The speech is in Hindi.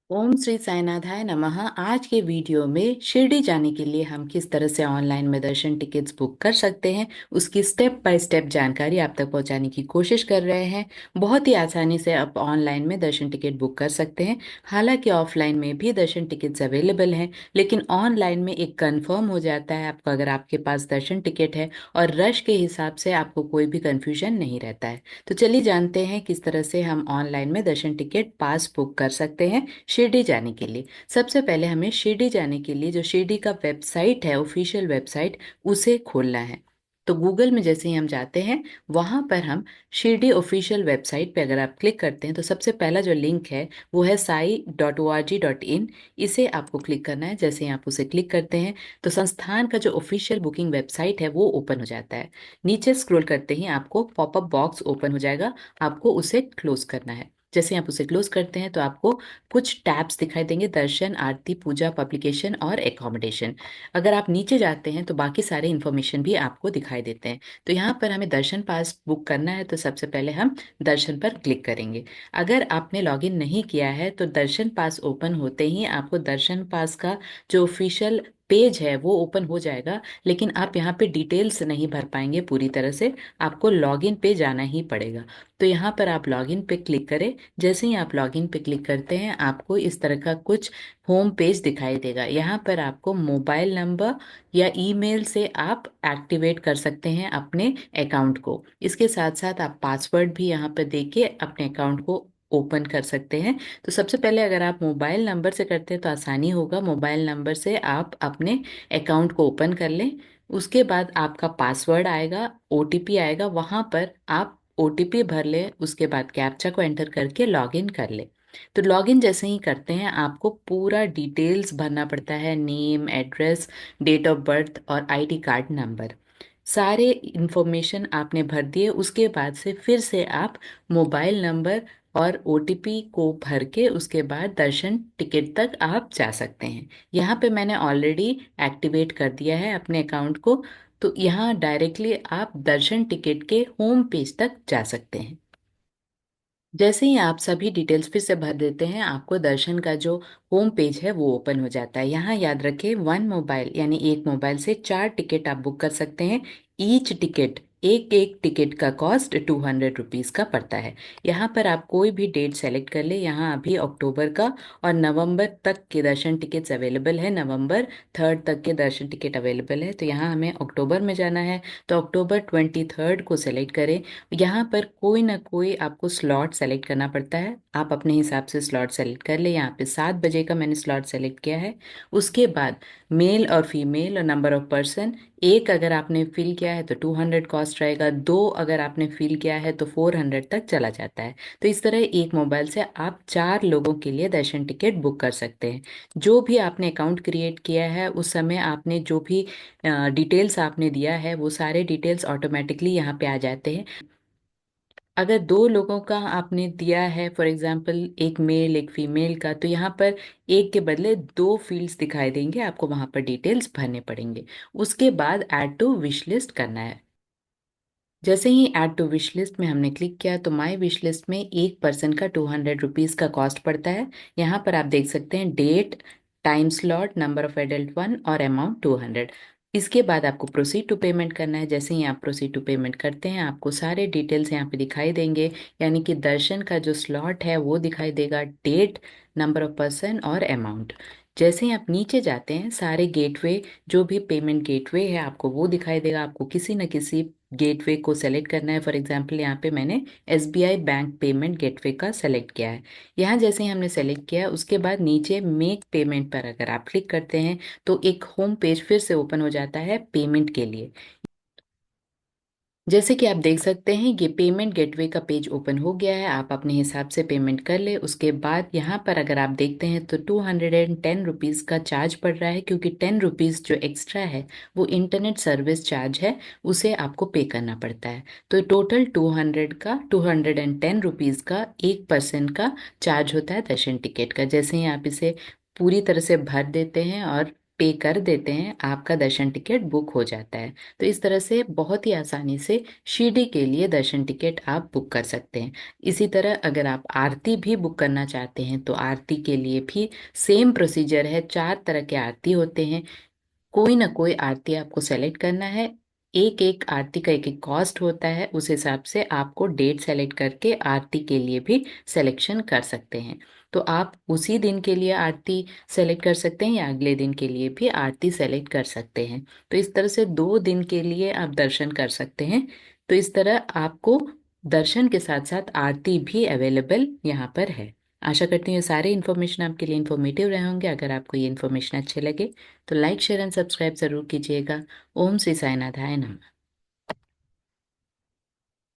ओम श्री साईनाथाय नमः। आज के वीडियो में शिरडी जाने के लिए हम किस तरह से ऑनलाइन में दर्शन टिकट्स बुक कर सकते हैं, उसकी स्टेप बाय स्टेप जानकारी आप तक पहुंचाने की कोशिश कर रहे हैं। बहुत ही आसानी से आप ऑनलाइन में दर्शन टिकट बुक कर सकते हैं। हालांकि ऑफलाइन में भी दर्शन टिकट्स अवेलेबल हैं, लेकिन ऑनलाइन में एक कंफर्म हो जाता है आपको अगर आपके पास दर्शन टिकट है, और रश के हिसाब से आपको कोई भी कंफ्यूजन नहीं रहता है। तो चलिए जानते हैं किस तरह से हम ऑनलाइन में दर्शन टिकट पास बुक कर सकते हैं शिरडी जाने के लिए। सबसे पहले हमें शिरडी जाने के लिए जो शिरडी का वेबसाइट है, ऑफिशियल वेबसाइट, उसे खोलना है। तो गूगल में जैसे ही हम जाते हैं, वहां पर हम शिरडी ऑफिशियल वेबसाइट पे अगर आप क्लिक करते हैं तो सबसे पहला जो लिंक है वो है sai.org.in। इसे आपको क्लिक करना है। जैसे ही आप उसे क्लिक करते हैं तो संस्थान का जो ऑफिशियल बुकिंग वेबसाइट है वो ओपन हो जाता है। नीचे स्क्रॉल करते ही आपको पॉपअप बॉक्स ओपन हो जाएगा, आपको उसे क्लोज करना है। जैसे ही आप उसे क्लोज करते हैं तो आपको कुछ टैब्स दिखाई देंगे, दर्शन, आरती, पूजा, पब्लिकेशन और एकोमोडेशन। अगर आप नीचे जाते हैं तो बाकी सारे इन्फॉर्मेशन भी आपको दिखाई देते हैं। तो यहाँ पर हमें दर्शन पास बुक करना है, तो सबसे पहले हम दर्शन पर क्लिक करेंगे। अगर आपने लॉगिन नहीं किया है तो दर्शन पास ओपन होते ही आपको दर्शन पास का जो ऑफिशियल पेज है वो ओपन हो जाएगा, लेकिन आप यहाँ पे डिटेल्स नहीं भर पाएंगे पूरी तरह से, आपको लॉगिन पे जाना ही पड़ेगा। तो यहाँ पर आप लॉगिन पे क्लिक करें। जैसे ही आप लॉगिन पे क्लिक करते हैं आपको इस तरह का कुछ होम पेज दिखाई देगा। यहाँ पर आपको मोबाइल नंबर या ईमेल से आप एक्टिवेट कर सकते हैं अपने अकाउंट को। इसके साथ साथ आप पासवर्ड भी यहाँ पर देके अपने अकाउंट को ओपन कर सकते हैं। तो सबसे पहले अगर आप मोबाइल नंबर से करते हैं तो आसानी होगा। मोबाइल नंबर से आप अपने अकाउंट को ओपन कर लें। उसके बाद आपका पासवर्ड आएगा, ओटीपी आएगा, वहाँ पर आप ओटीपी भर ले, उसके बाद कैप्चा को एंटर करके लॉगिन कर ले। तो लॉगिन जैसे ही करते हैं आपको पूरा डिटेल्स भरना पड़ता है, name, address, date of birth और आईडी कार्ड नंबर। सारे इंफॉर्मेशन आपने भर दिए, उसके बाद से फिर से आप मोबाइल नंबर और ओटीपी को भर के उसके बाद दर्शन टिकट तक आप जा सकते हैं। यहाँ पे मैंने ऑलरेडी एक्टिवेट कर दिया है अपने अकाउंट को। तो यहाँ डायरेक्टली आप दर्शन टिकट के होम पेज तक जा सकते हैं। जैसे ही आप सभी डिटेल्स फिर से भर देते हैं आपको दर्शन का जो होम पेज है वो ओपन हो जाता है। यहाँ याद रखें, वन मोबाइल यानी एक मोबाइल से 4 टिकट आप बुक कर सकते हैं। ईच टिकट, एक एक टिकट का कॉस्ट 200 रुपीज़ का पड़ता है। यहाँ पर आप कोई भी डेट सेलेक्ट कर ले। यहाँ अभी अक्टूबर का और नवंबर तक के दर्शन टिकट्स अवेलेबल है, नवंबर 3 तक के दर्शन टिकट अवेलेबल है। तो यहाँ हमें अक्टूबर में जाना है, तो अक्टूबर 23 को सेलेक्ट करें। यहाँ पर कोई ना कोई आपको स्लॉट सेलेक्ट करना पड़ता है, आप अपने हिसाब से स्लॉट सेलेक्ट कर ले। यहाँ पे 7 बजे का मैंने स्लॉट सेलेक्ट किया है। उसके बाद मेल और फीमेल और नंबर ऑफ पर्सन, एक अगर आपने फिल किया है तो 200 कॉस्ट रहेगा, दो अगर आपने फिल किया है तो 400 तक चला जाता है। तो इस तरह एक मोबाइल से आप 4 लोगों के लिए दर्शन टिकट बुक कर सकते हैं। जो भी आपने अकाउंट क्रिएट किया है उस समय आपने जो भी डिटेल्स आपने दिया है वो सारे डिटेल्स ऑटोमेटिकली यहाँ पे आ जाते हैं। अगर 2 लोगों का आपने दिया है, फॉर एग्जांपल एक मेल एक फीमेल का, तो यहाँ पर एक के बदले 2 फील्ड्स दिखाई देंगे, आपको वहाँ पर डिटेल्स भरने पड़ेंगे। उसके बाद ऐड टू विश लिस्ट करना है। जैसे ही ऐड टू विश लिस्ट में हमने क्लिक किया तो माय विश लिस्ट में एक पर्सन का 200 रुपीज़ का कॉस्ट पड़ता है। यहाँ पर आप देख सकते हैं date, time slot, number of adult 1 और अमाउंट 200। इसके बाद आपको प्रोसीड टू पेमेंट करना है। जैसे ही आप प्रोसीड टू पेमेंट करते हैं आपको सारे डिटेल्स यहाँ पे दिखाई देंगे, यानी कि दर्शन का जो स्लॉट है वो दिखाई देगा, डेट, नंबर ऑफ पर्सन और अमाउंट। जैसे ही आप नीचे जाते हैं सारे गेटवे, जो भी पेमेंट गेटवे है आपको वो दिखाई देगा। आपको किसी न किसी गेटवे को सेलेक्ट करना है। फॉर एग्जांपल यहाँ पे मैंने एसबीआई बैंक पेमेंट गेटवे का सेलेक्ट किया है। यहाँ जैसे ही हमने सेलेक्ट किया उसके बाद नीचे मेक पेमेंट पर अगर आप क्लिक करते हैं तो एक होम पेज फिर से ओपन हो जाता है पेमेंट के लिए। जैसे कि आप देख सकते हैं ये पेमेंट गेटवे का पेज ओपन हो गया है। आप अपने हिसाब से पेमेंट कर ले। उसके बाद यहाँ पर अगर आप देखते हैं तो 210 रुपीज़ का चार्ज पड़ रहा है, क्योंकि 10 रुपीज़ जो एक्स्ट्रा है वो इंटरनेट सर्विस चार्ज है, उसे आपको पे करना पड़ता है। तो टोटल 210 रुपीज़ का एक पर्सन का चार्ज होता है दर्शन टिकट का। जैसे ही आप इसे पूरी तरह से भर देते हैं और पे कर देते हैं, आपका दर्शन टिकट बुक हो जाता है। तो इस तरह से बहुत ही आसानी से शिरडी के लिए दर्शन टिकट आप बुक कर सकते हैं। इसी तरह अगर आप आरती भी बुक करना चाहते हैं तो आरती के लिए भी सेम प्रोसीजर है। 4 तरह के आरती होते हैं, कोई ना कोई आरती आपको सेलेक्ट करना है। एक एक आरती का एक एक कॉस्ट होता है, उस हिसाब से आपको डेट सेलेक्ट करके आरती के लिए भी सिलेक्शन कर सकते हैं। तो आप उसी दिन के लिए आरती सेलेक्ट कर सकते हैं या अगले दिन के लिए भी आरती सेलेक्ट कर सकते हैं। तो इस तरह से 2 दिन के लिए आप दर्शन कर सकते हैं। तो इस तरह आपको दर्शन के साथ साथ आरती भी अवेलेबल यहाँ पर है। आशा करती हूँ ये सारे इन्फॉर्मेशन आपके लिए इन्फॉर्मेटिव रहे होंगे। अगर आपको ये इन्फॉर्मेशन अच्छे लगे तो लाइक शेयर एंड सब्सक्राइब जरूर कीजिएगा। ओम श्री साईनाथाय नमः।